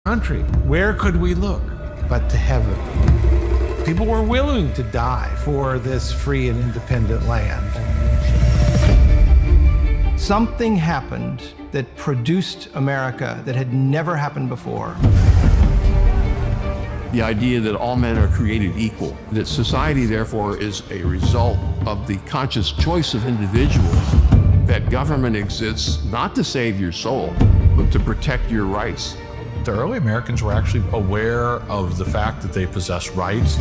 country. Where could we look but to heaven? People were willing to die for this free and independent land. Something happened that produced America that had never happened before. The idea that all men are created equal, that society therefore is a result of the conscious choice of individuals, that government exists not to save your soul, but to protect your rights. The early Americans were actually aware of the fact that they possessed rights.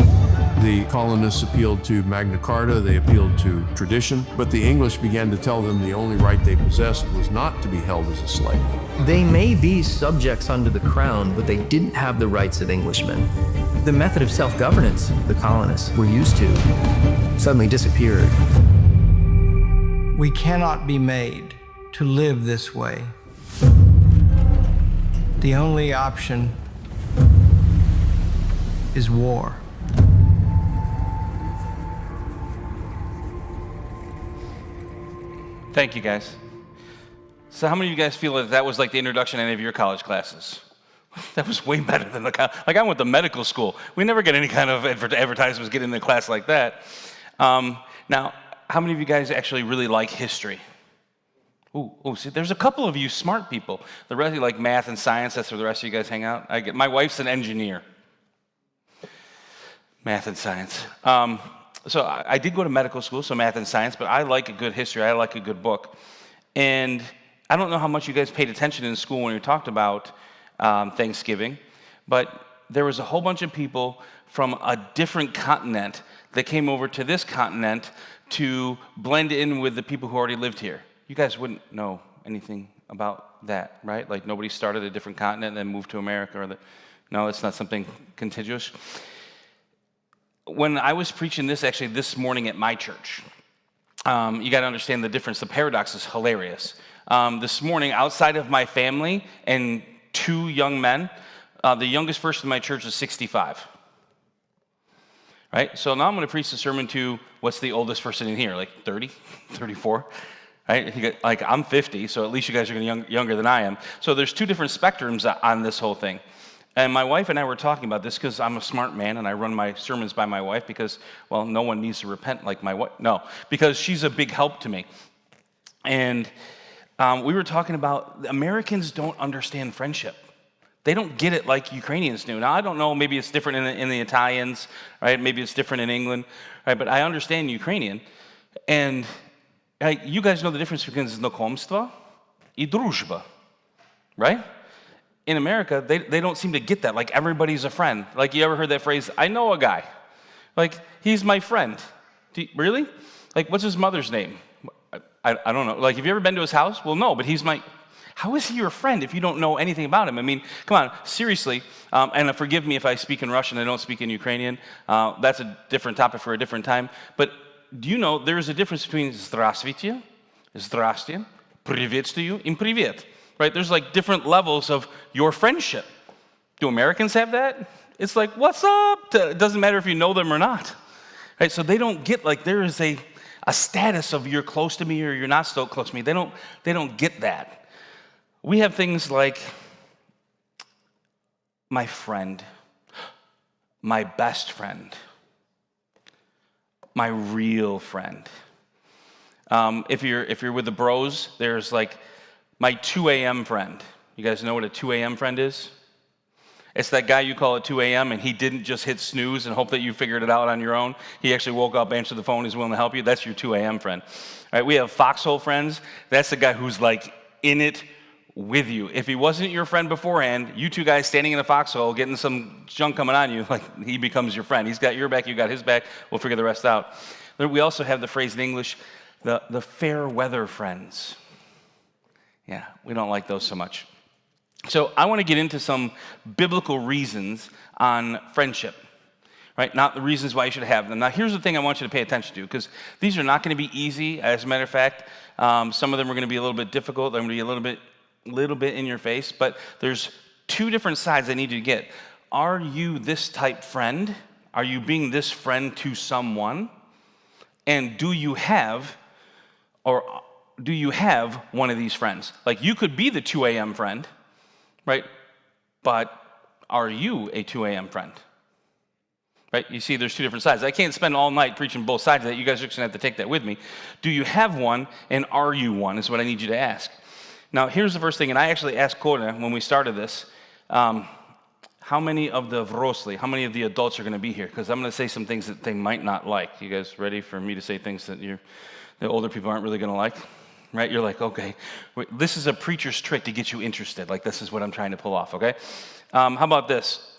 The colonists appealed to Magna Carta, they appealed to tradition, but the English began to tell them the only right they possessed was not to be held as a slave. They may be subjects under the crown, but they didn't have the rights of Englishmen. The method of self-governance the colonists were used to suddenly disappeared. We cannot be made to live this way. The only option is war. Thank you, guys. So how many of you guys feel that that was like the introduction to any of your college classes? That was way better than like I went to medical school. We never get any kind of advertisements getting in a class like that. Now, how many of you guys actually really like history? Ooh, see, there's a couple of you smart people. The rest of you like math and science. That's where the rest of you guys hang out. My wife's an engineer. Math and science. So I did go to medical school, so math and science, but I like a good history. I like a good book. And I don't know how much you guys paid attention in school when we talked about Thanksgiving, but there was a whole bunch of people from a different continent that came over to this continent to blend in with the people who already lived here. You guys wouldn't know anything about that, right? Like nobody started a different continent and then moved to America. No, it's not something contiguous. When I was preaching this, actually this morning at my church, you got to understand the difference. The paradox is hilarious. This morning, outside of my family and 2 young men, the youngest person in my church is 65. Right? So now I'm going to preach the sermon to what's the oldest person in here, like 30, 34. Right? Like I'm 50, so at least you guys are younger than I am. So there's 2 different spectrums on this whole thing. And my wife and I were talking about this because I'm a smart man and I run my sermons by my wife because, well, no one needs to repent like my wife. No, because she's a big help to me. And we were talking about Americans don't understand friendship. They don't get it like Ukrainians do. Now, I don't know, maybe it's different in the Italians, right? Maybe it's different in England, right? But I understand Ukrainian. And you guys know the difference between знакомство и дружба, right? In America, they don't seem to get that. Like, everybody's a friend. Like, you ever heard that phrase, I know a guy. Like, he's my friend. Really? Like, what's his mother's name? I don't know. Like, have you ever been to his house? Well, no, but he's my... How is he your friend if you don't know anything about him? I mean, come on, seriously. And forgive me if I speak in Russian, I don't speak in Ukrainian. That's a different topic for a different time. But do you know there's a difference between здравствуйте, здрасте, приветствую, и привет. Right? There's like different levels of your friendship. Do Americans have that? It's like, what's up? It doesn't matter if you know them or not. Right? So they don't get like there is a status of you're close to me or you're not so close to me. They don't get that. We have things like my friend, my best friend, my real friend. If you're with the bros, there's like my 2 a.m. friend. You guys know what a 2 a.m. friend is? It's that guy you call at 2 a.m. and he didn't just hit snooze and hope that you figured it out on your own. He actually woke up, answered the phone, he's willing to help you. That's your 2 a.m. friend. All right, we have foxhole friends. That's the guy who's like in it with you. If he wasn't your friend beforehand, you 2 guys standing in a foxhole getting some junk coming on you, like he becomes your friend. He's got your back, you got his back. We'll figure the rest out. We also have the phrase in English, the fair weather friends. Yeah, we don't like those so much. So I want to get into some biblical reasons on friendship, right? Not the reasons why you should have them. Now, here's the thing I want you to pay attention to, because these are not going to be easy. As a matter of fact, some of them are going to be a little bit difficult. They're going to be a little bit in your face, but there's 2 different sides I need you to get. Are you this type friend? Are you being this friend to someone? And do you have one of these friends? Like, you could be the 2 a.m. friend, right? But Are you a 2 a.m. friend? Right? You see, there's two different sides. I can't spend all night preaching both sides of that. You guys are just going to have to take that with me. Do you have one, and are you one, is what I need you to ask. Now, here's the first thing, and I actually asked Kona when we started this, how many of the vrosli, how many of the adults are going to be here? Because I'm going to say some things that they might not like. You guys ready for me to say things that the older people aren't really going to like? Right? You're like, okay, this is a preacher's trick to get you interested. Like, this is what I'm trying to pull off, okay? How about this?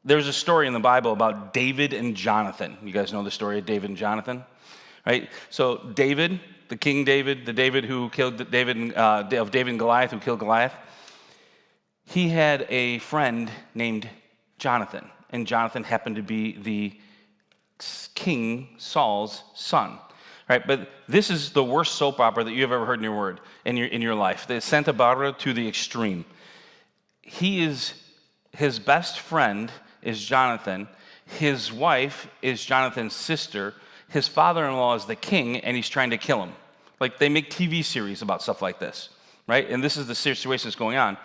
There's a story in the Bible about David and Jonathan. You guys know the story of David and Jonathan, right? So David, the King David, the David who killed David, of David and Goliath, who killed Goliath, he had a friend named Jonathan, and Jonathan happened to be the King Saul's son, right? But this is the worst soap opera that you've ever heard in your life. The Santa Barbara to the extreme. His best friend is Jonathan. His wife is Jonathan's sister. His father-in-law is the king, and he's trying to kill him. Like, they make TV series about stuff like this, right? And this is the situation that's going on.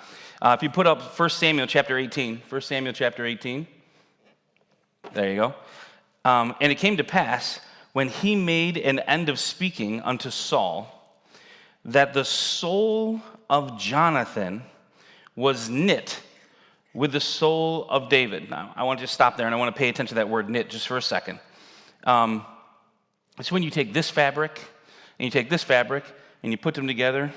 If you put up 1 Samuel chapter 18, 1 Samuel chapter 18, there you go. And it came to pass, when he made an end of speaking unto Saul, that the soul of Jonathan was knit with the soul of David. Now, I want to just stop there, and I want to pay attention to that word knit just for a second. It's when you take this fabric, and you take this fabric, and you put them together,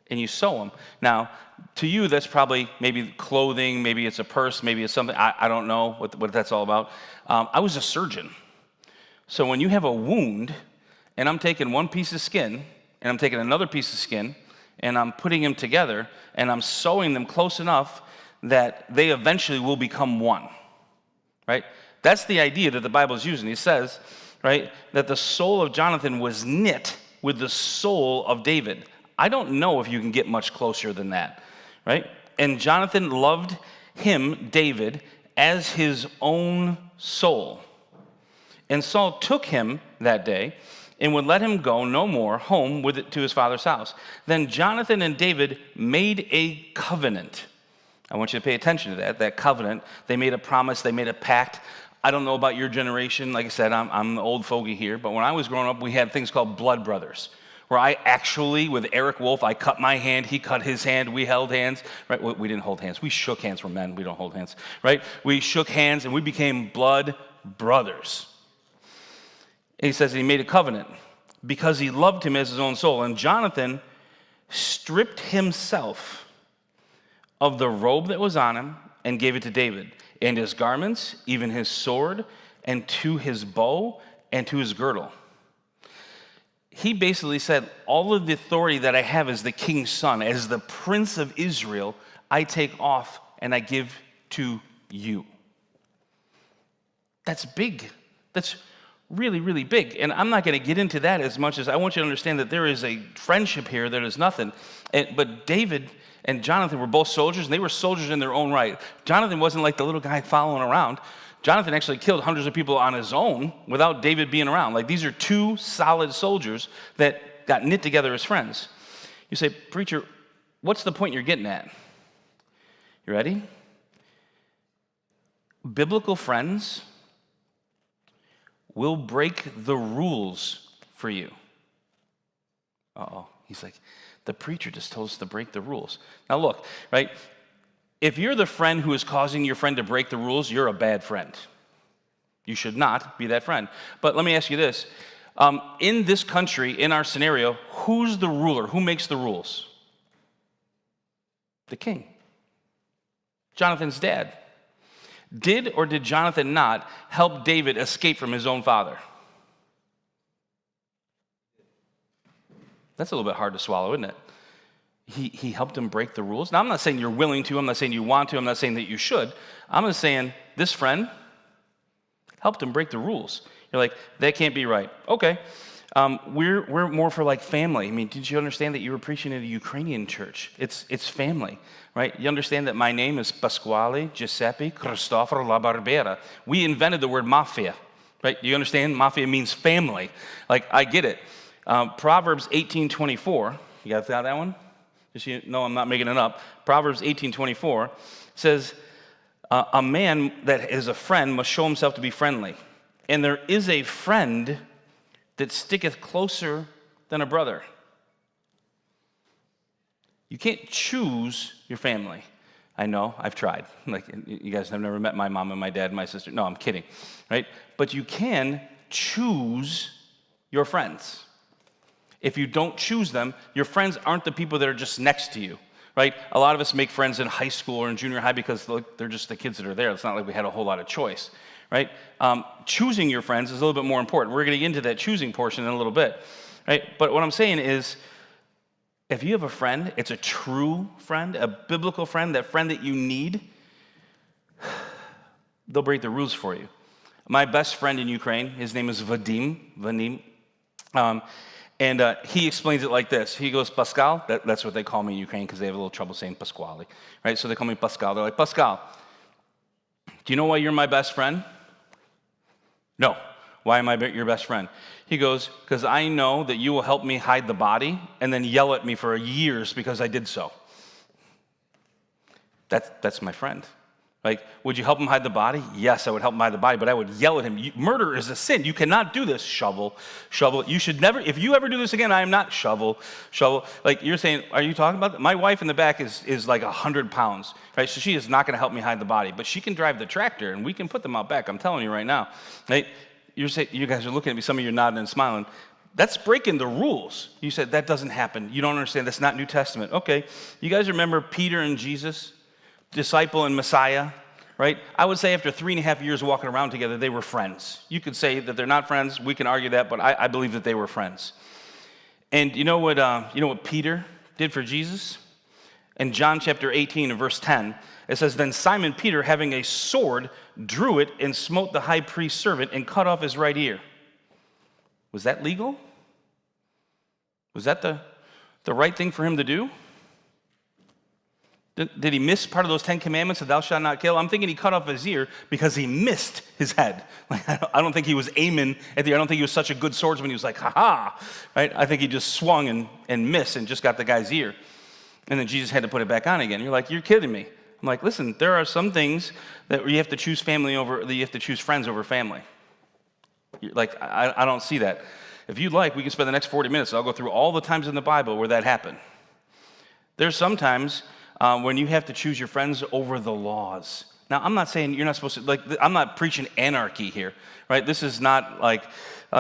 and you sew them. Now, to you, that's probably maybe clothing, maybe it's a purse, maybe it's something. I don't know what that's all about. I was a surgeon. So when you have a wound, and I'm taking one piece of skin, and I'm taking another piece of skin, and I'm putting them together, and I'm sewing them close enough that they eventually will become one, right? That's the idea that the Bible is using. It says, right, that the soul of Jonathan was knit with the soul of David. I don't know if you can get much closer than that, right? And Jonathan loved him, David, as his own soul. And Saul took him that day and would let him go no more home with it to his father's house. Then Jonathan and David made a covenant. I want you to pay attention to that covenant. They made a promise, they made a pact. I don't know about your generation. Like I said, I'm the old fogey here, but when I was growing up, we had things called blood brothers, where I actually, with Eric Wolf, I cut my hand, he cut his hand, we held hands, right? We didn't hold hands. We shook hands. We're men, we don't hold hands, right? We shook hands, and we became blood brothers. And he says he made a covenant because he loved him as his own soul. And Jonathan stripped himself of the robe that was on him and gave it to David, and his garments, even his sword, and to his bow, and to his girdle. He basically said, all of the authority that I have as the king's son, as the prince of Israel, I take off and I give to you. That's big. That's really, really big. And I'm not going to get into that as much as I want you to understand that there is a friendship here that is nothing. But David and Jonathan were both soldiers, and they were soldiers in their own right. Jonathan wasn't like the little guy following around. Jonathan actually killed hundreds of people on his own without David being around. Like, these are two solid soldiers that got knit together as friends. You say, preacher, what's the point you're getting at? You ready? Biblical friends will break the rules for you. Uh-oh. He's like, the preacher just told us to break the rules. Now look, right? If you're the friend who is causing your friend to break the rules, you're a bad friend. You should not be that friend. But let me ask you this. In this country, in our scenario, who's the ruler? Who makes the rules? The king. Jonathan's dad. Did or did Jonathan not help David escape from his own father? That's a little bit hard to swallow, isn't it? He helped him break the rules. Now, I'm not saying you're willing to. I'm not saying you want to. I'm not saying that you should. I'm just saying this friend helped him break the rules. You're like, that can't be right. Okay. We're more for like family. I mean, did you understand that you were preaching at a Ukrainian church? It's family, right? You understand that my name is Pasquale Giuseppe Cristoforo La Barbera. We invented the word mafia, right? You understand? Mafia means family. Like, I get it. Proverbs 18:24. You guys got that one? just so you know I'm not making it up. Proverbs 18:24 says, a man that is a friend must show himself to be friendly. And there is a friend that sticketh closer than a brother. You can't choose your family. I know, I've tried. Like, you guys have never met my mom and my dad and my sister. No, I'm kidding, right? But you can choose your friends. If you don't choose them, your friends aren't the people that are just next to you, right? A lot of us make friends in high school or in junior high because, look, they're just the kids that are there. It's not like we had a whole lot of choice, right? Choosing your friends is a little bit more important. We're going to get into that choosing portion in a little bit, right? But what I'm saying is, if you have a friend, it's a true friend, a biblical friend, that friend that you need, they'll break the rules for you. My best friend in Ukraine, his name is Vadim, and he explains it like this. He goes, Pascal, that's what they call me in Ukraine because they have a little trouble saying Pasquale, right? So they call me Pascal. They're like, Pascal, do you know why you're my best friend? No. Why am I your best friend? He goes, because I know that you will help me hide the body and then yell at me for years because I did so. That's my friend. Like, would you help him hide the body? Yes, I would help him hide the body, but I would yell at him. Murder is a sin. You cannot do this. Shovel. You should never, if you ever do this again, I am not. Shovel. Like, you're saying, are you talking about that? My wife in the back is like 100 pounds, right? So she is not going to help me hide the body, but she can drive the tractor and we can put them out back. I'm telling you right now, right? You guys are looking at me, some of you are nodding and smiling. That's breaking the rules. You said, that doesn't happen. You don't understand. That's not New Testament. Okay. You guys remember Peter and Jesus, disciple and Messiah, right? I would say after 3.5 years walking around together, they were friends. You could say that they're not friends. We can argue that, but I believe that they were friends. And you know what Peter did for Jesus? In John chapter 18 and verse 10, it says, then Simon Peter, having a sword, drew it and smote the high priest's servant and cut off his right ear. Was that legal? Was that the right thing for him to do? Did he miss part of those 10 commandments of thou shalt not kill? I'm thinking he cut off his ear because he missed his head. Like, I don't think he was aiming at the ear. I don't think he was such a good swordsman. He was like, ha-ha, right? I think he just swung and missed and just got the guy's ear. And then Jesus had to put it back on again. You're like, you're kidding me. I'm like, listen, there are some things that you have to choose you have to choose friends over family. Like, I don't see that. If you'd like, we can spend the next 40 minutes. I'll go through all the times in the Bible where that happened. There's sometimes when you have to choose your friends over the laws. Now, I'm not saying you're not supposed to, like, I'm not preaching anarchy here, right? This is not like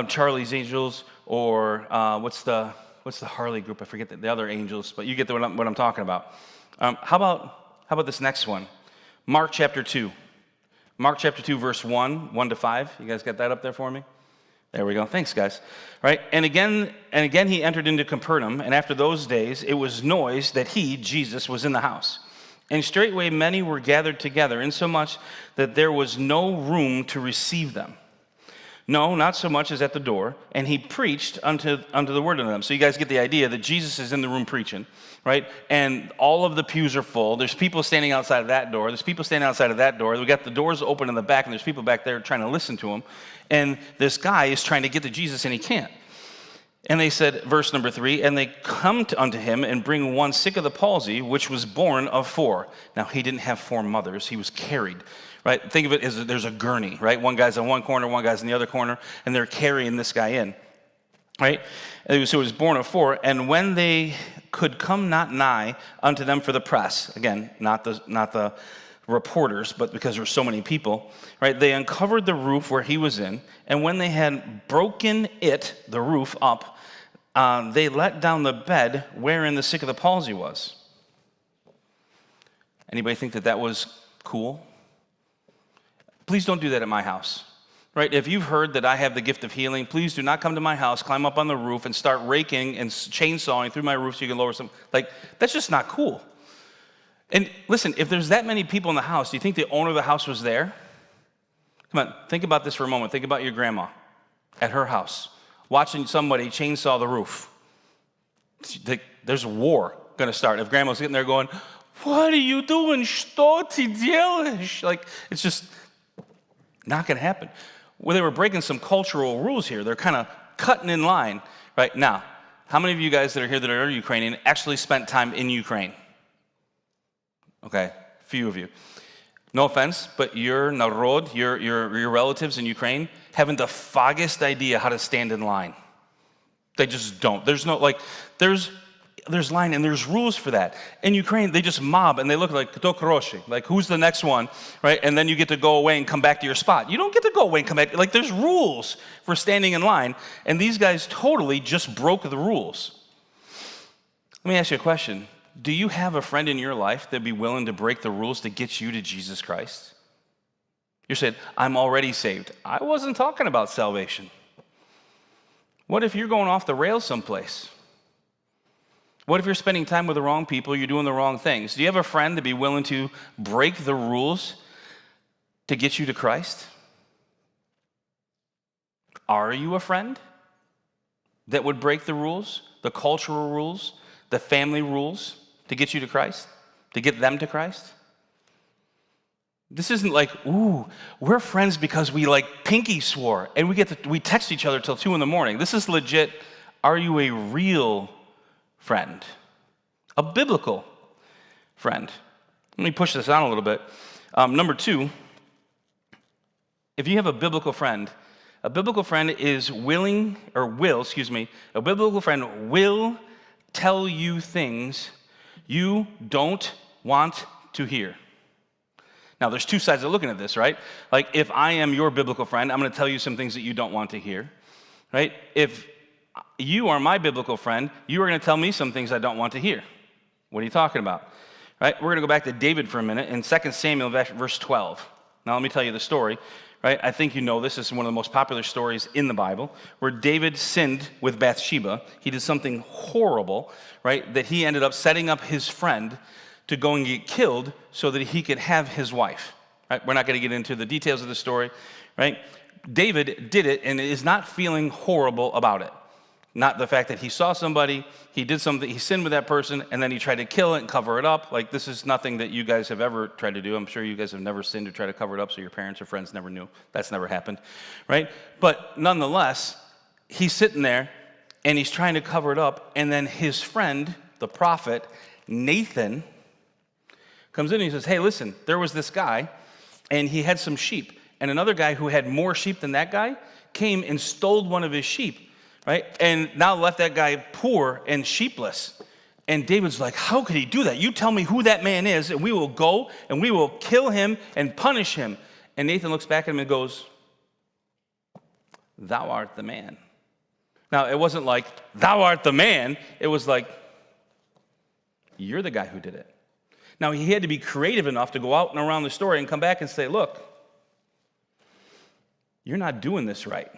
Charlie's Angels or what's the Harley group? I forget the other angels, but you get what I'm talking about. How about this next one? Mark chapter 2. Mark chapter 2, verse 1 to 5. You guys got that up there for me? There we go. Thanks, guys. Right? And again he entered into Capernaum, and after those days it was noised that he, Jesus, was in the house. And straightway many were gathered together, insomuch that there was no room to receive them. No, not so much as at the door. And he preached unto the word unto them. So you guys get the idea that Jesus is in the room preaching, right? And all of the pews are full. There's people standing outside of that door. There's people standing outside of that door. We got the doors open in the back, and there's people back there trying to listen to him. And this guy is trying to get to Jesus, and he can't. And they said, verse number 3, and they come unto him and bring one sick of the palsy, which was born of 4. Now, he didn't have 4 mothers. He was carried. Right? Think of it as there's a gurney, right? One guy's on one corner, one guy's in the other corner, and they're carrying this guy in, right? So it was born of 4, and when they could come not nigh unto them for the press, again, not the reporters, but because there were so many people, right? They uncovered the roof where he was in, and when they had broken the roof up, they let down the bed wherein the sick of the palsy was. Anybody think that was cool? Please don't do that at my house, right? If you've heard that I have the gift of healing, please do not come to my house, climb up on the roof, and start raking and chainsawing through my roof so you can lower some. Like, that's just not cool. And listen, if there's that many people in the house, do you think the owner of the house was there? Come on, think about this for a moment. Think about your grandma at her house, watching somebody chainsaw the roof. There's a war going to start. If grandma's sitting there going, what are you doing? Что ты делаешь? Like, it's just not going to happen. Well, they were breaking some cultural rules here. They're kind of cutting in line. Right now, How many of you guys that are here that are Ukrainian actually spent time in Ukraine? Okay, few of you. No offense, but your narod, your relatives in Ukraine, haven't the foggiest idea how to stand in line. They just don't. There's no, like, there's line and there's rules for that. In Ukraine, they just mob and they look like kto kroshi, like who's the next one, right? And then you get to go away and come back to your spot. You don't get to go away and come back. Like, there's rules for standing in line, and these guys totally just broke the rules. Let me ask you a question. Do you have a friend in your life that'd be willing to break the rules to get you to Jesus Christ? You're saying, I'm already saved. I wasn't talking about salvation. What if you're going off the rails someplace? What if you're spending time with the wrong people, you're doing the wrong things? Do you have a friend that'd be willing to break the rules to get you to Christ? Are you a friend that would break the rules, the cultural rules, the family rules, to get you to Christ, to get them to Christ? This isn't like, ooh, we're friends because we like pinky swore and we text each other till 2 a.m. This is legit. Are you a real friend? A biblical friend? Let me push this on a little bit. Number 2, if you have a biblical friend is a biblical friend will tell you things you don't want to hear. Now, there's 2 sides of looking at this, right? Like, if I am your biblical friend, I'm going to tell you some things that you don't want to hear, right? If you are my biblical friend, you are going to tell me some things I don't want to hear. What are you talking about? Right? We're going to go back to David for a minute in 2 Samuel verse 12. Now, let me tell you the story. Right? I think you know this. This is one of the most popular stories in the Bible, where David sinned with Bathsheba. He did something horrible, right, that he ended up setting up his friend to go and get killed so that he could have his wife. Right? We're not going to get into the details of the story. Right? David did it and is not feeling horrible about it. Not the fact that he saw somebody, he did something, he sinned with that person, and then he tried to kill it and cover it up. Like, this is nothing that you guys have ever tried to do. I'm sure you guys have never sinned to try to cover it up, so your parents or friends never knew. That's never happened, right? But nonetheless, he's sitting there, and he's trying to cover it up, and then his friend, the prophet, Nathan, comes in and he says, hey, listen, there was this guy, and he had some sheep, and another guy who had more sheep than that guy came and stole one of his sheep. Right? And now left that guy poor and sheepless. And David's like, how could he do that? You tell me who that man is, and we will go and we will kill him and punish him. And Nathan looks back at him and goes, thou art the man. Now, it wasn't like, thou art the man. It was like, you're the guy who did it. Now, he had to be creative enough to go out and around the story and come back and say, look, you're not doing this right.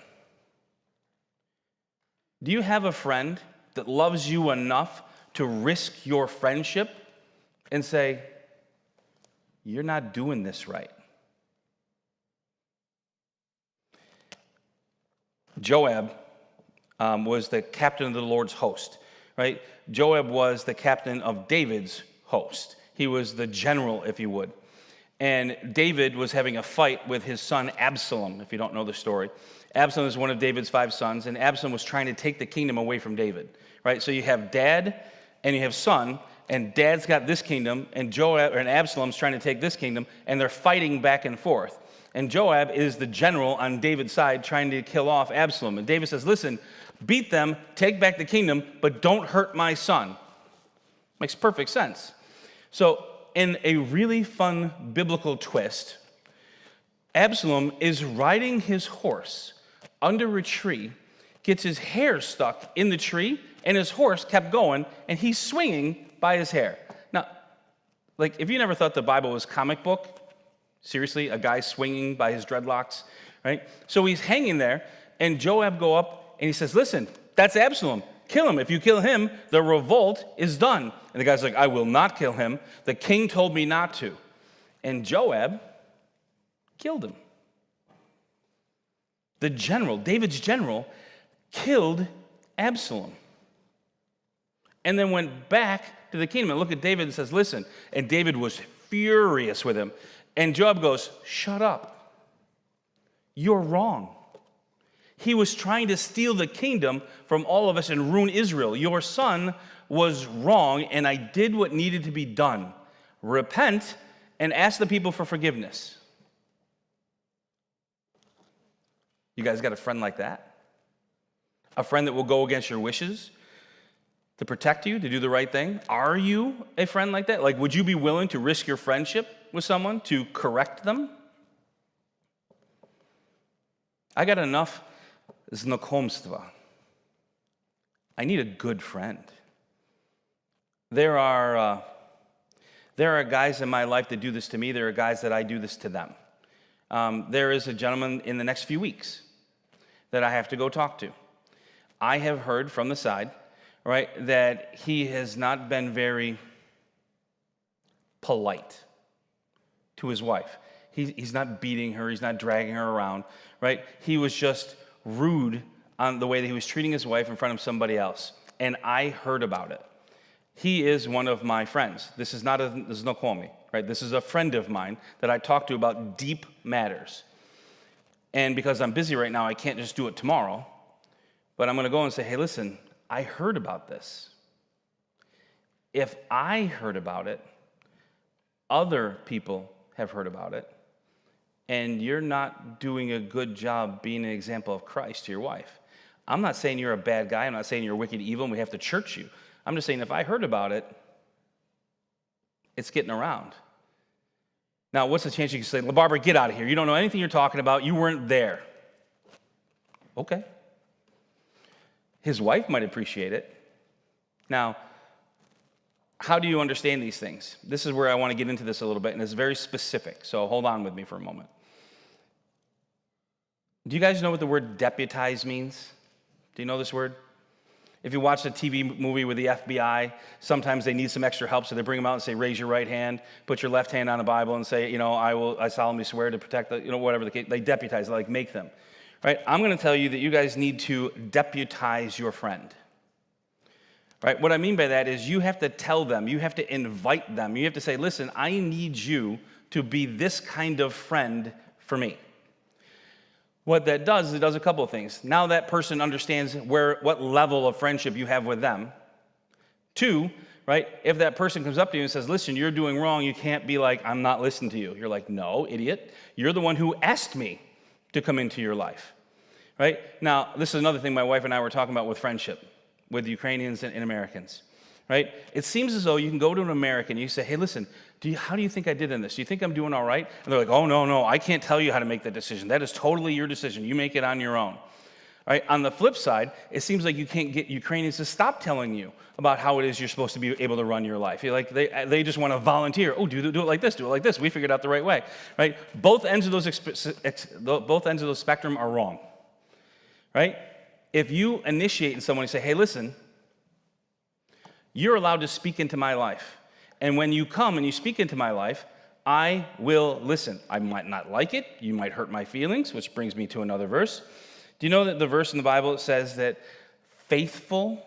Do you have a friend that loves you enough to risk your friendship and say, you're not doing this right? Joab was the captain of the Lord's host, right? Joab was the captain of David's host. He was the general, if you would. And David was having a fight with his son Absalom, if you don't know the story. Absalom is one of David's 5 sons, and Absalom was trying to take the kingdom away from David, right? So you have dad and you have son, and dad's got this kingdom, and Absalom's trying to take this kingdom, and they're fighting back and forth. And Joab is the general on David's side trying to kill off Absalom. And David says, listen, beat them, take back the kingdom, but don't hurt my son. Makes perfect sense. So in a really fun biblical twist, Absalom is riding his horse under a tree, gets his hair stuck in the tree, and his horse kept going, and he's swinging by his hair. Now, like, if you never thought the Bible was comic book, seriously, a guy swinging by his dreadlocks, right? So he's hanging there, and Joab go up, and he says, listen, that's Absalom. Kill him. If you kill him, the revolt is done. And the guy's like, I will not kill him. The king told me not to. And Joab killed him. The general, David's general, killed Absalom. And then went back to the kingdom and looked at David and says, listen. And David was furious with him. And Joab goes, shut up. You're wrong. He was trying to steal the kingdom from all of us and ruin Israel. Your son was wrong, and I did what needed to be done. Repent and ask the people for forgiveness. You guys got a friend like that? A friend that will go against your wishes to protect you, to do the right thing? Are you a friend like that? Like, would you be willing to risk your friendship with someone to correct them? I got enough znakomstva. I need a good friend. There are guys in my life that do this to me. There are guys that I do this to them. There is a gentleman in the next few weeks that I have to go talk to. I have heard from the side, right, that he has not been very polite to his wife. He's not beating her. He's not dragging her around, right? He was just rude on the way that he was treating his wife in front of somebody else. And I heard about it. He is one of my friends. This is not a znakomi, right? This is a friend of mine that I talk to about deep matters. And because I'm busy right now, I can't just do it tomorrow. But I'm going to go and say, hey, listen, I heard about this. If I heard about it, other people have heard about it, and you're not doing a good job being an example of Christ to your wife. I'm not saying you're a bad guy. I'm not saying you're wicked, evil, and we have to church you. I'm just saying if I heard about it, it's getting around. Now, what's the chance you can say, LaBarbara, get out of here. You don't know anything you're talking about. You weren't there. Okay. His wife might appreciate it. Now, how do you understand these things? This is where I want to get into this a little bit, and it's very specific, so hold on with me for a moment. Do you guys know what the word deputize means? Do you know this word? If you watch a TV movie with the FBI, sometimes they need some extra help, so they bring them out and say, raise your right hand, put your left hand on the Bible and say, I solemnly swear to protect the, whatever the case. They deputize, they like make them. Right? I'm going to tell you that you guys need to deputize your friend. Right? What I mean by that is you have to tell them, you have to invite them, you have to say, listen, I need you to be this kind of friend for me. What that does is it does a couple of things. Now that person understands what level of friendship you have with them. Two, right, if that person comes up to you and says, listen, you're doing wrong, you can't be like, I'm not listening to you. You're like, no, idiot. You're the one who asked me to come into your life. Right? Now, this is another thing my wife and I were talking about with friendship, with Ukrainians and Americans. Right? It seems as though you can go to an American and you say, hey, listen, how do you think I did in this? Do you think I'm doing all right? And they're like, oh, no, I can't tell you how to make that decision. That is totally your decision. You make it on your own. Right? On the flip side, it seems like you can't get Ukrainians to stop telling you about how it is you're supposed to be able to run your life. You're like they just want to volunteer. Oh, do it like this. Do it like this. We figured out the right way. Right? Both ends of those spectrum are wrong. Right? If you initiate in someone and say, hey, listen, you're allowed to speak into my life. And when you come and you speak into my life, I will listen. I might not like it. You might hurt my feelings, which brings me to another verse. Do you know that the verse in the Bible says that faithful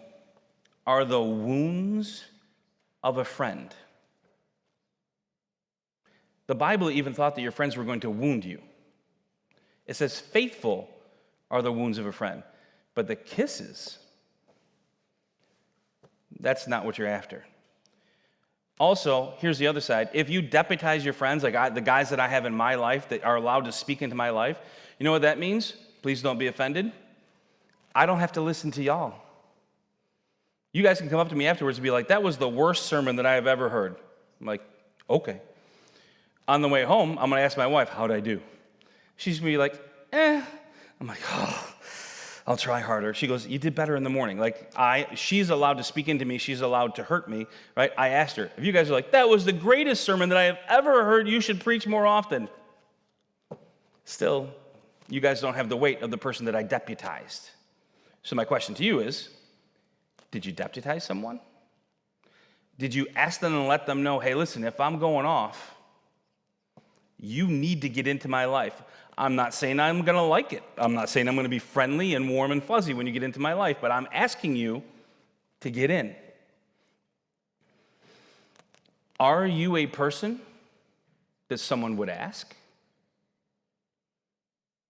are the wounds of a friend? The Bible even thought that your friends were going to wound you. It says faithful are the wounds of a friend. But the kisses, that's not what you're after. Also, here's the other side. If you deputize your friends, like the guys that I have in my life that are allowed to speak into my life, you know what that means? Please don't be offended. I don't have to listen to y'all. You guys can come up to me afterwards and be like, that was the worst sermon that I have ever heard. I'm like, okay. On the way home, I'm going to ask my wife, how'd I do? She's going to be like, I'm like, oh, I'll try harder. She goes, you did better in the morning. She's allowed to speak into me. She's allowed to hurt me, right? I asked her. If you guys are like, that was the greatest sermon that I have ever heard, you should preach more often. Still, you guys don't have the weight of the person that I deputized. So my question to you is, did you deputize someone? Did you ask them and let them know, hey, listen, if I'm going off, you need to get into my life. I'm not saying I'm going to like it. I'm not saying I'm going to be friendly and warm and fuzzy when you get into my life, but I'm asking you to get in. Are you a person that someone would ask?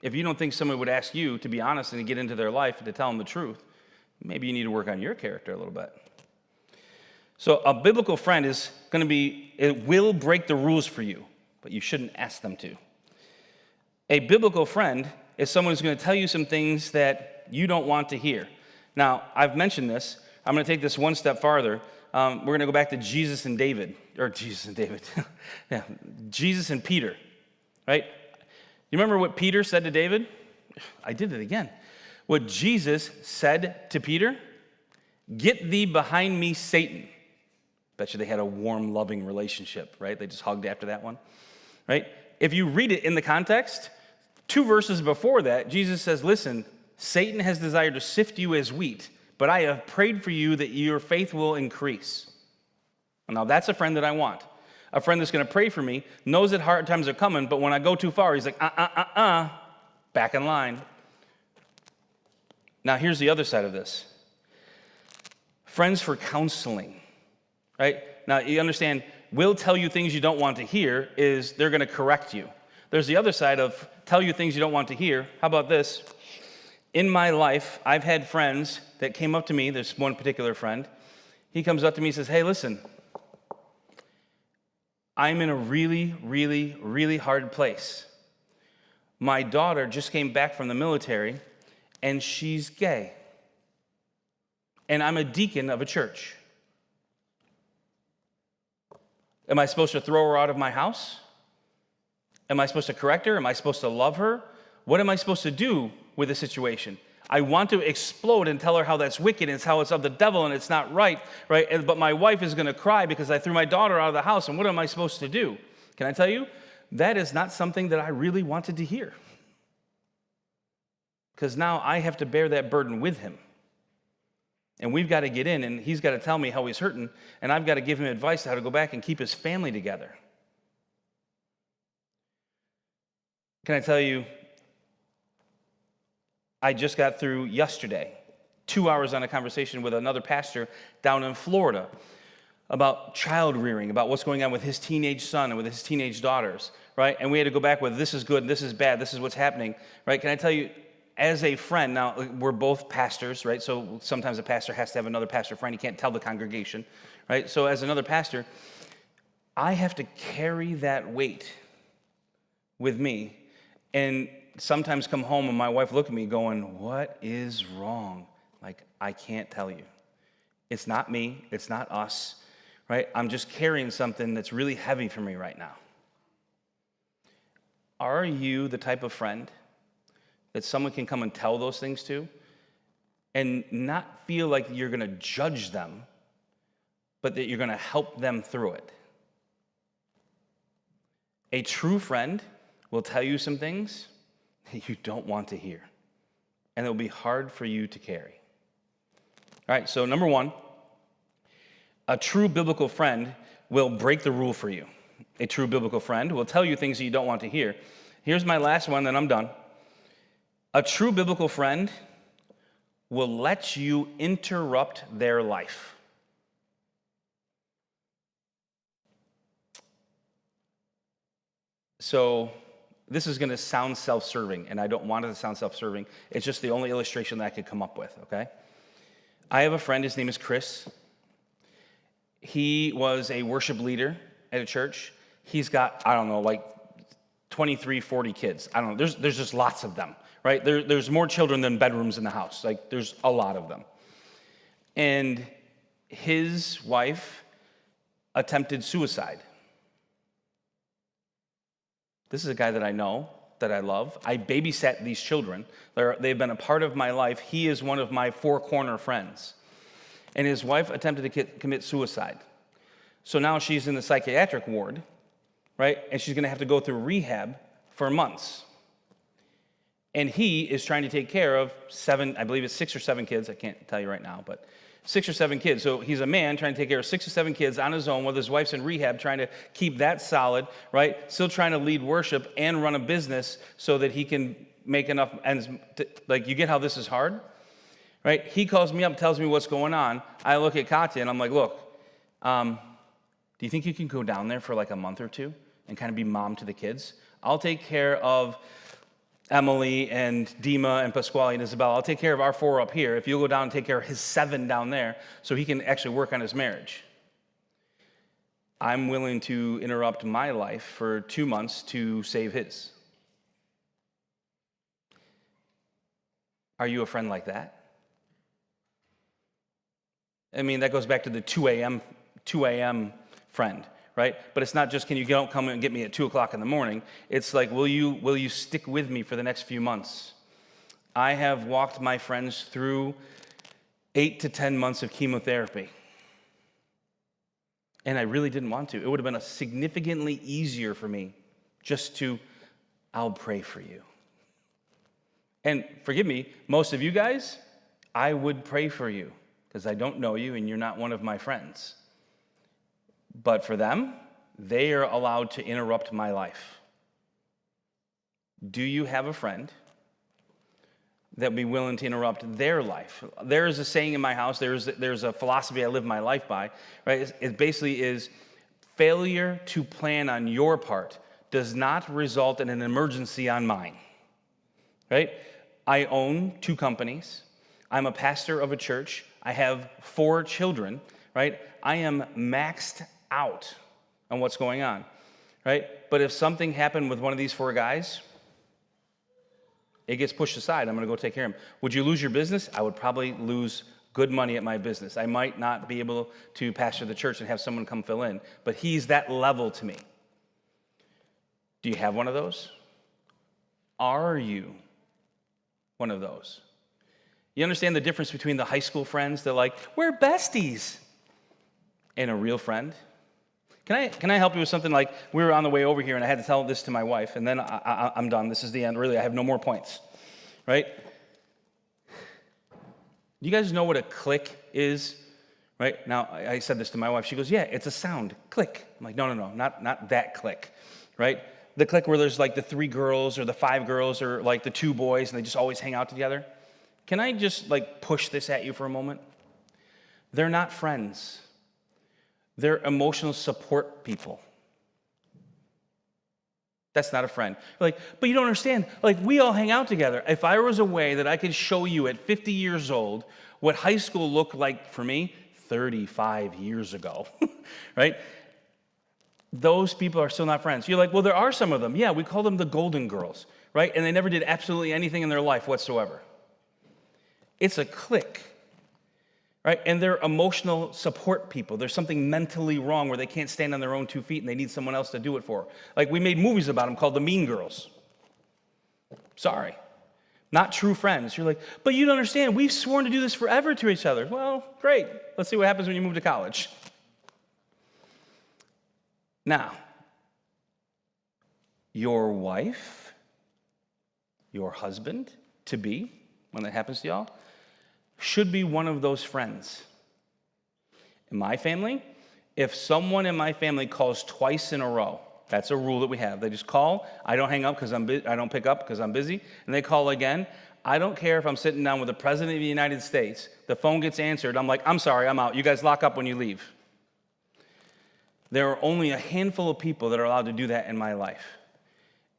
If you don't think someone would ask you to be honest and to get into their life and to tell them the truth, maybe you need to work on your character a little bit. So a biblical friend it will break the rules for you, but you shouldn't ask them to. A biblical friend is someone who's going to tell you some things that you don't want to hear. Now, I've mentioned this. I'm going to take this one step farther. We're going to go back to Jesus and David. Yeah, Jesus and Peter, right? You remember what Peter said to David? I did it again. What Jesus said to Peter? Get thee behind me, Satan. Bet you they had a warm, loving relationship, right? They just hugged after that one, right? If you read it in the context, 2 verses before that, Jesus says, listen, Satan has desired to sift you as wheat, but I have prayed for you that your faith will increase. Now, that's a friend that I want. A friend that's going to pray for me, knows that hard times are coming, but when I go too far, he's like, back in line. Now, here's the other side of this. Friends for counseling, right? Now, you understand, will tell you things you don't want to hear is they're going to correct you. There's the other side of tell you things you don't want to hear. How about this? In my life, I've had friends that came up to me. There's one particular friend. He comes up to me and says, hey, listen, I'm in a really, really, really hard place. My daughter just came back from the military, and she's gay. And I'm a deacon of a church. Am I supposed to throw her out of my house? Am I supposed to correct her? Am I supposed to love her? What am I supposed to do with the situation? I want to explode and tell her how that's wicked and it's how it's of the devil and it's not right? But my wife is going to cry because I threw my daughter out of the house, and what am I supposed to do? Can I tell you? That is not something that I really wanted to hear. Because now I have to bear that burden with him. And we've got to get in, and he's got to tell me how he's hurting, and I've got to give him advice how to go back and keep his family together. Can I tell you, I just got through yesterday, 2 hours on a conversation with another pastor down in Florida about child rearing, about what's going on with his teenage son and with his teenage daughters, right? And we had to go back with this is good, this is bad, this is what's happening, right? Can I tell you, as a friend, now we're both pastors, right? So sometimes a pastor has to have another pastor friend. He can't tell the congregation, right? So as another pastor, I have to carry that weight with me, and sometimes come home and my wife look at me going, what is wrong? Like, I can't tell you. It's not me. It's not us, right? I'm just carrying something that's really heavy for me right now. Are you the type of friend that someone can come and tell those things to and not feel like you're going to judge them, but that you're going to help them through it? A true friend will tell you some things that you don't want to hear, and it'll be hard for you to carry. All right, so number one, a true biblical friend will break the rule for you. A true biblical friend will tell you things that you don't want to hear. Here's my last one, then I'm done. A true biblical friend will let you interrupt their life. So this is going to sound self-serving, and I don't want it to sound self-serving. It's just the only illustration that I could come up with, okay? I have a friend, his name is Chris. He was a worship leader at a church. He's got, I don't know, like 23, 40 kids. I don't know, there's just lots of them, right? There's more children than bedrooms in the house. Like, there's a lot of them. And his wife attempted suicide. This is a guy that I know, that I love. I babysat these children. They've been a part of my life. He is one of my four-corner friends. And his wife attempted to commit suicide. So now she's in the psychiatric ward, right? And she's going to have to go through rehab for months. And he is trying to take care of 6 or 7 kids. I can't tell you right now, but 6 or 7 kids. So he's a man trying to take care of 6 or 7 kids on his own while his wife's in rehab, trying to keep that solid, right? Still trying to lead worship and run a business so that he can make enough ends. Like, you get how this is hard, right? He calls me up, tells me what's going on. I look at Katya and I'm like, look, do you think you can go down there for like a month or two and kind of be mom to the kids? I'll take care of Emily and Dima and Pasquale and Isabella. I'll take care of our 4 up here if you'll go down and take care of his 7 down there so he can actually work on his marriage. I'm willing to interrupt my life for 2 months to save his. Are you a friend like that? I mean, that goes back to the 2 a.m. friend, right? But it's not just, can you don't come and get me at 2 o'clock in the morning? It's like, will you stick with me for the next few months? I have walked my friends through 8 to 10 months of chemotherapy. And I really didn't want to. It would have been significantly easier for me just to, I'll pray for you. And forgive me, most of you guys, I would pray for you because I don't know you and you're not one of my friends. But for them, they are allowed to interrupt my life. Do you have a friend that would be willing to interrupt their life? There is a saying in my house, there's a philosophy I live my life by, right? It basically is failure to plan on your part does not result in an emergency on mine, right? I own 2 companies. I'm a pastor of a church. I have 4 children, right? I am maxed out on what's going on, right? But if something happened with one of these 4 guys, it gets pushed aside. I'm going to go take care of him. Would you lose your business? I would probably lose good money at my business. I might not be able to pastor the church and have someone come fill in, but he's that level to me. Do you have one of those? Are you one of those? You understand the difference between the high school friends that like, we're besties, and a real friend? Can I help you with something? Like, we were on the way over here, and I had to tell this to my wife, and then I'm done. This is the end. Really, I have no more points, right? You guys know what a click is, right? Now, I said this to my wife. She goes, yeah, it's a sound, click. I'm like, no, not that click, right? The click where there's like the 3 girls or the 5 girls or like the 2 boys, and they just always hang out together. Can I just like push this at you for a moment? They're not friends. They're emotional support people. That's not a friend. Like, but you don't understand. Like, we all hang out together. If I was a way that I could show you at 50 years old what high school looked like for me 35 years ago, right? Those people are still not friends. You're like, well, there are some of them. Yeah, we call them the Golden Girls, right? And they never did absolutely anything in their life whatsoever. It's a clique. Right? And they're emotional support people. There's something mentally wrong where they can't stand on their own 2 feet and they need someone else to do it for. Like, we made movies about them called The Mean Girls. Sorry. Not true friends. You're like, but you don't understand. We've sworn to do this forever to each other. Well, great. Let's see what happens when you move to college. Now, your wife, your husband to be, when that happens to y'all, should be one of those friends. In my family, if someone in my family calls twice in a row, that's a rule that we have. They just call, I don't hang up because I don't pick up because I'm busy, and they call again. I don't care if I'm sitting down with the President of the United States, the phone gets answered, I'm like, I'm sorry, I'm out. You guys lock up when you leave. There are only a handful of people that are allowed to do that in my life.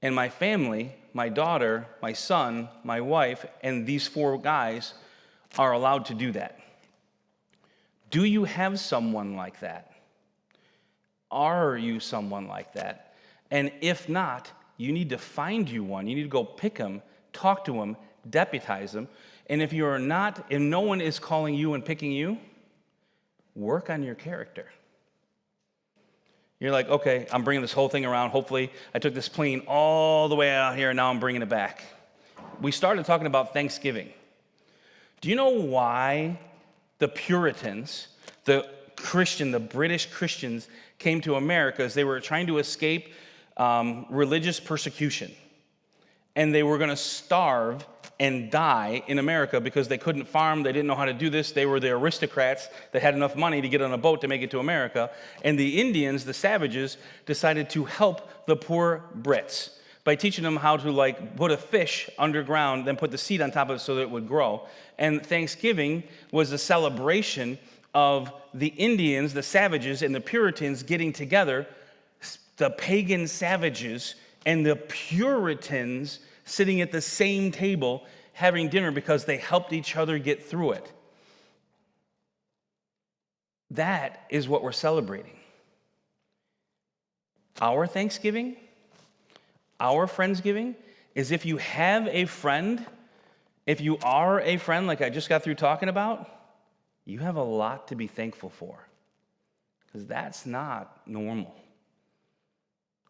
In my family, my daughter, my son, my wife, and these 4 guys are allowed to do that. Do you have someone like that? Are you someone like that? And if not, you need to find you one. You need to go pick them, talk to them, deputize them. And if you're not, if no one is calling you and picking you, work on your character. You're like, okay, I'm bringing this whole thing around. Hopefully, I took this plane all the way out here, and now I'm bringing it back. We started talking about Thanksgiving. Do you know why the Puritans, the British Christians came to America? Is they were trying to escape religious persecution. And they were going to starve and die in America because they couldn't farm, they didn't know how to do this. They were the aristocrats that had enough money to get on a boat to make it to America. And the Indians, the savages, decided to help the poor Brits by teaching them how to like put a fish underground, then put the seed on top of it so that it would grow. And Thanksgiving was a celebration of the Indians, the savages, and the Puritans getting together, the pagan savages and the Puritans sitting at the same table having dinner because they helped each other get through it. That is what we're celebrating. Our Thanksgiving, our Friendsgiving, is if you have a friend, if you are a friend like I just got through talking about, you have a lot to be thankful for. Because that's not normal.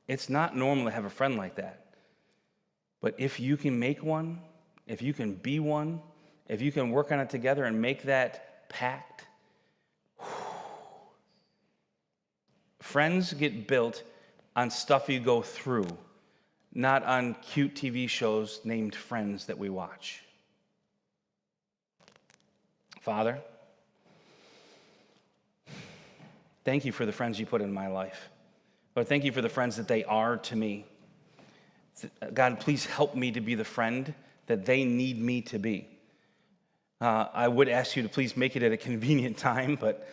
It's not normal to have a friend like that. But if you can make one, if you can be one, if you can work on it together and make that pact, friends get built on stuff you go through, not on cute TV shows named Friends that we watch. Father, thank you for the friends you put in my life. Lord, thank you for the friends that they are to me. God, please help me to be the friend that they need me to be. I would ask you to please make it at a convenient time, but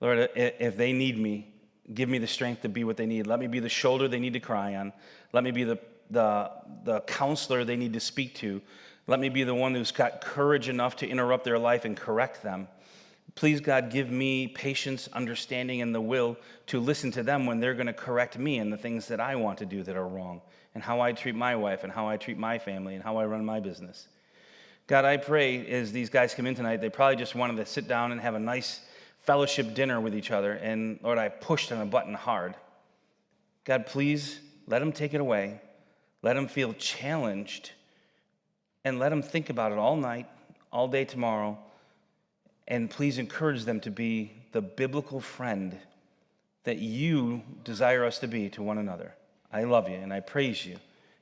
Lord, if they need me, give me the strength to be what they need. Let me be the shoulder they need to cry on. Let me be the counselor they need to speak to. Let me be the one who's got courage enough to interrupt their life and correct them. Please, God, give me patience, understanding, and the will to listen to them when they're going to correct me in the things that I want to do that are wrong, and how I treat my wife, and how I treat my family, and how I run my business. God, I pray as these guys come in tonight, they probably just wanted to sit down and have a nice fellowship dinner with each other, and Lord, I pushed on a button hard. God, please let them take it away. Let them feel challenged, and let them think about it all night, all day tomorrow, and please encourage them to be the biblical friend that you desire us to be to one another. I love you and I praise you.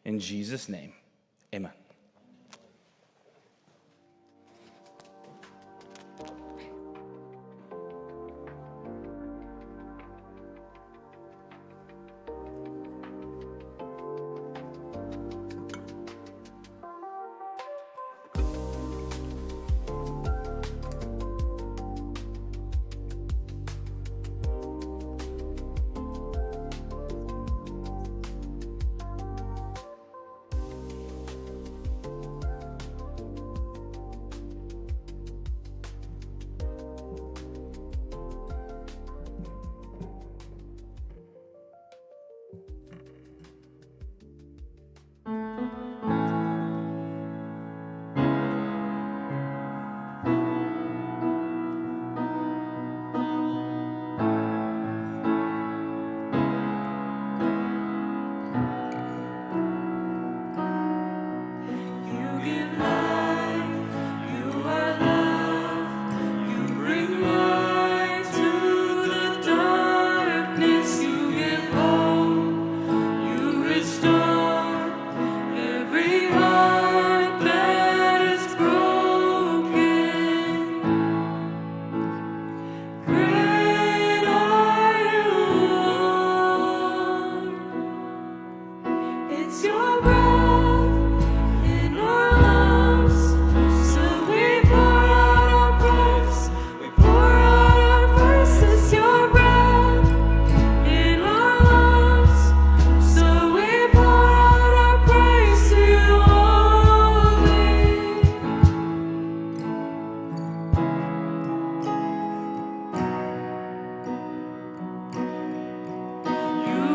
In Jesus' name, amen.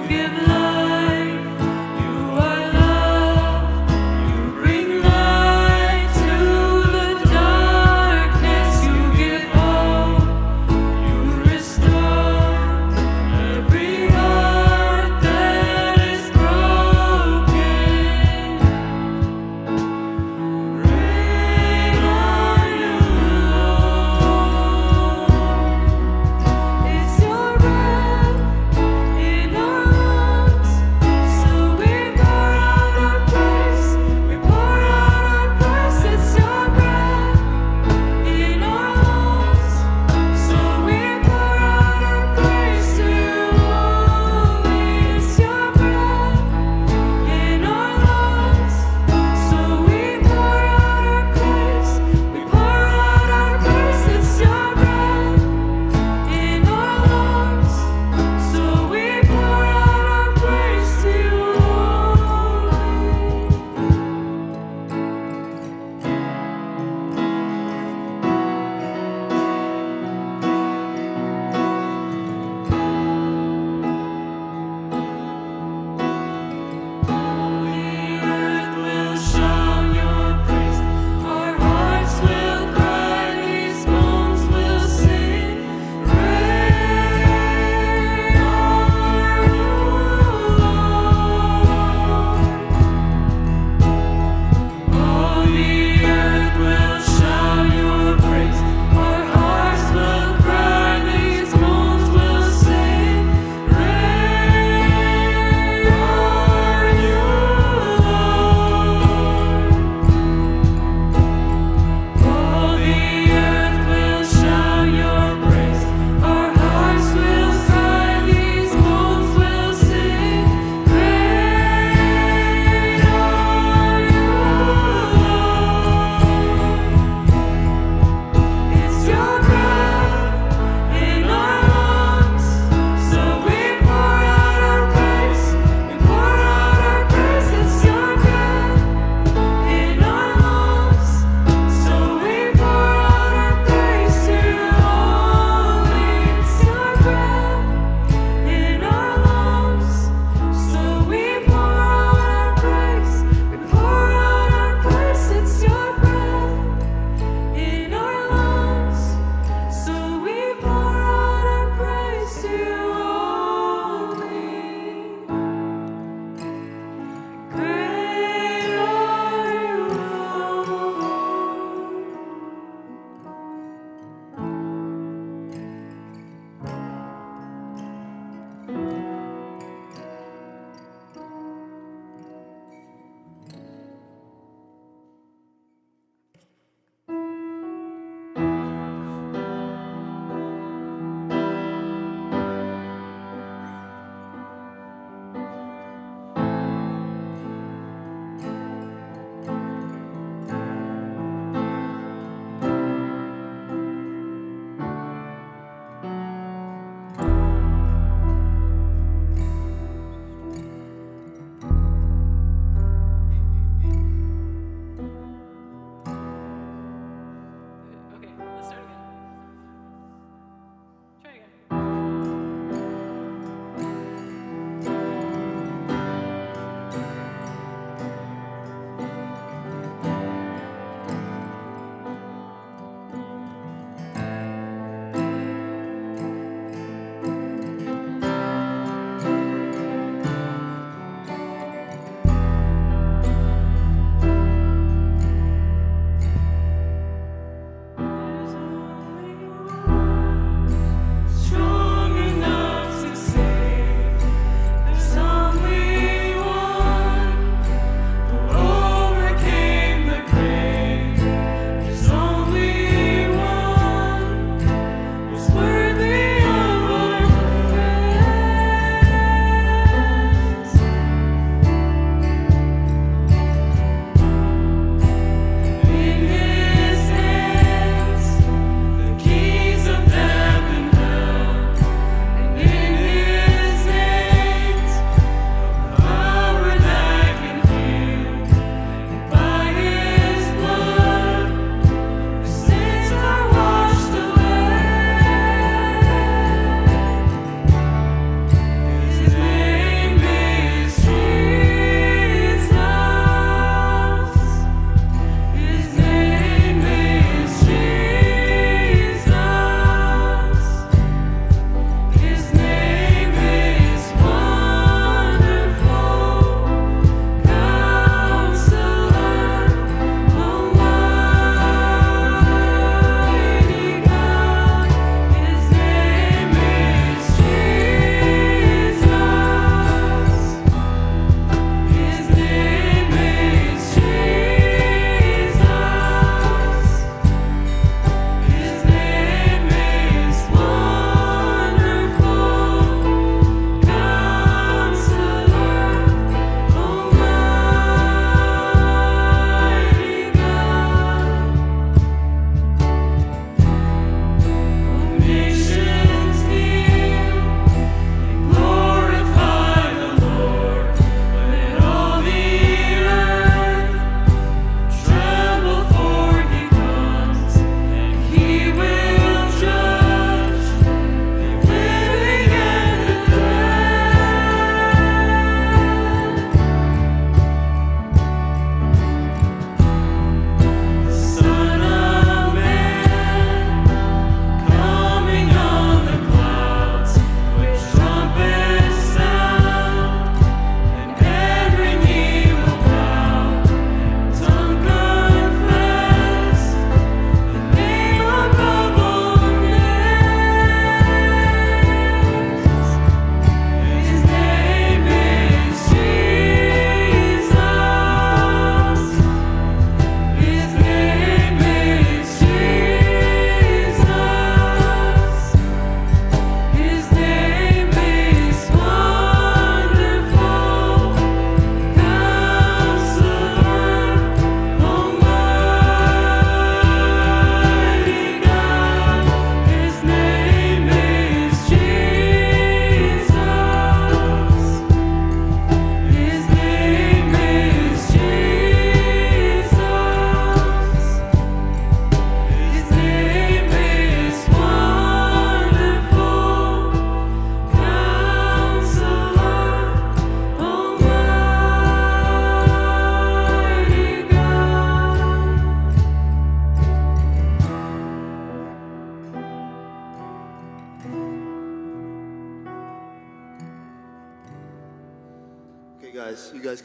Give life, you are love.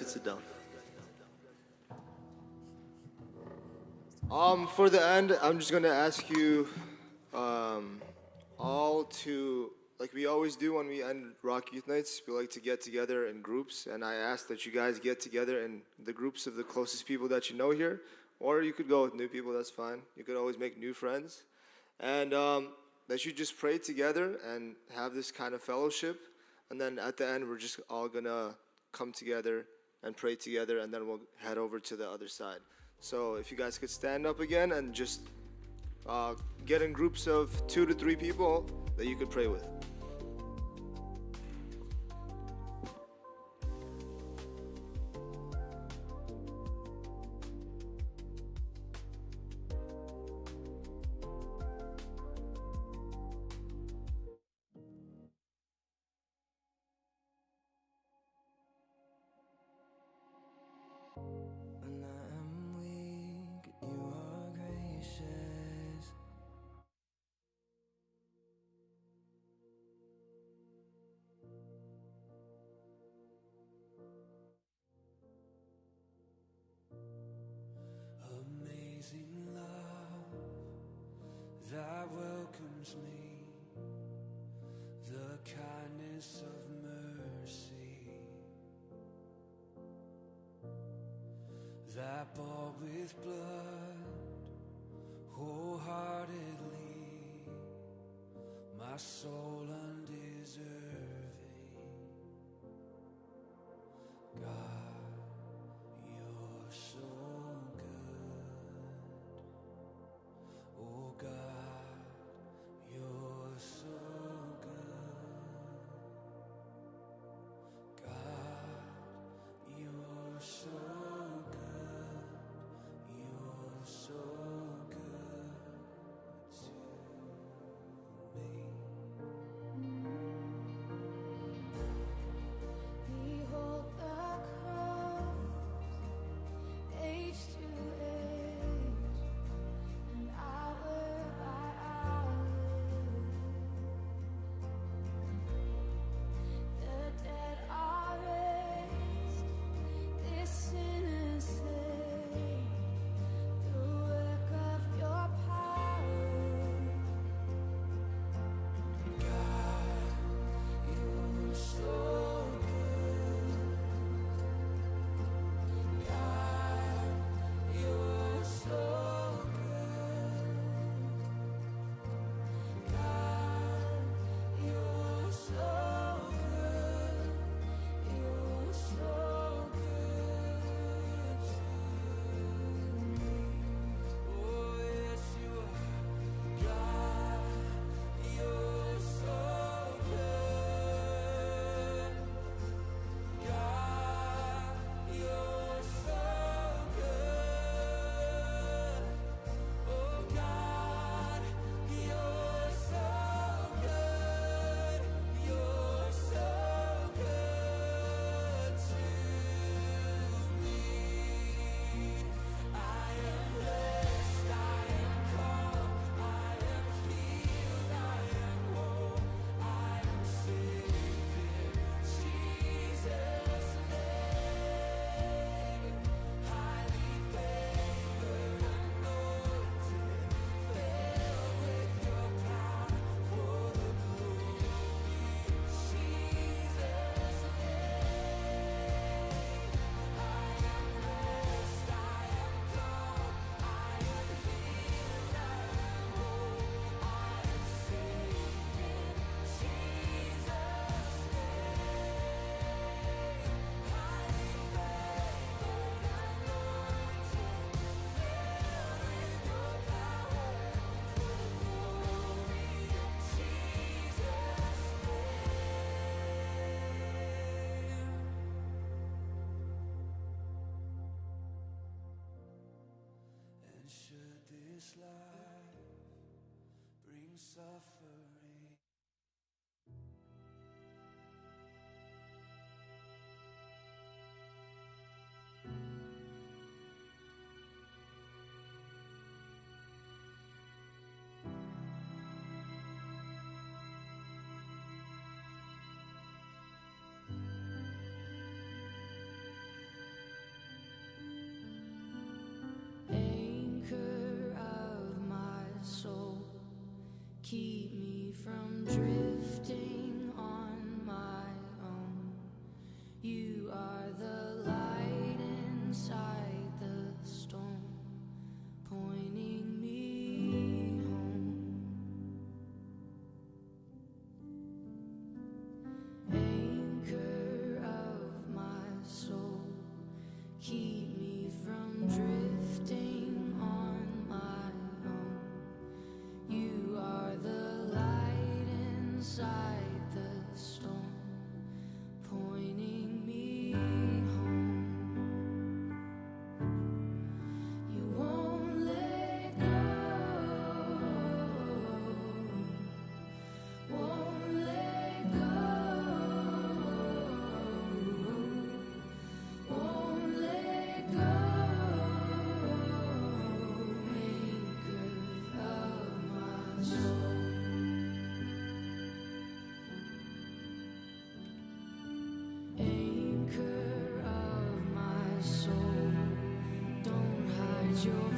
could sit down. For the end, I'm just gonna ask you all to, like we always do when we end Rock Youth Nights, we like to get together in groups, and I ask that you guys get together in the groups of the closest people that you know here, or you could go with new people, that's fine. You could always make new friends. And that you just pray together and have this kind of fellowship, and then at the end, we're just all gonna come together and pray together, and then we'll head over to the other side. So if you guys could stand up again and just get in groups of 2 to 3 people that you could pray with. When I am weak, you are gracious. Amazing love that welcomes me, the kindness of mercy that bought with blood wholeheartedly my soul undeserving. God, you're so good. Oh God, you're so good. God, you're so good. You're so good to me. Behold the cross, age to age, and hour by hour, the dead are raised, this sinner saved, the work of your power. God, you're so good. God, you're so good. God, you're so good. You're so good to me. Oh, yes, you are. God, you're so good. God, you're so good. Oh, God, you're so good. You're so good to me. I am blessed, I am called, I am healed, I am whole, I am saved in Jesus' name. Highly favored, anointed, filled with your power for the glory. Jesus' name. I am blessed, I am called, I am healed, I am whole, I am saved in Jesus' name. Highly favored, anointed, filled with your power for the glory of Jesus' name. And should this life bring suffering, your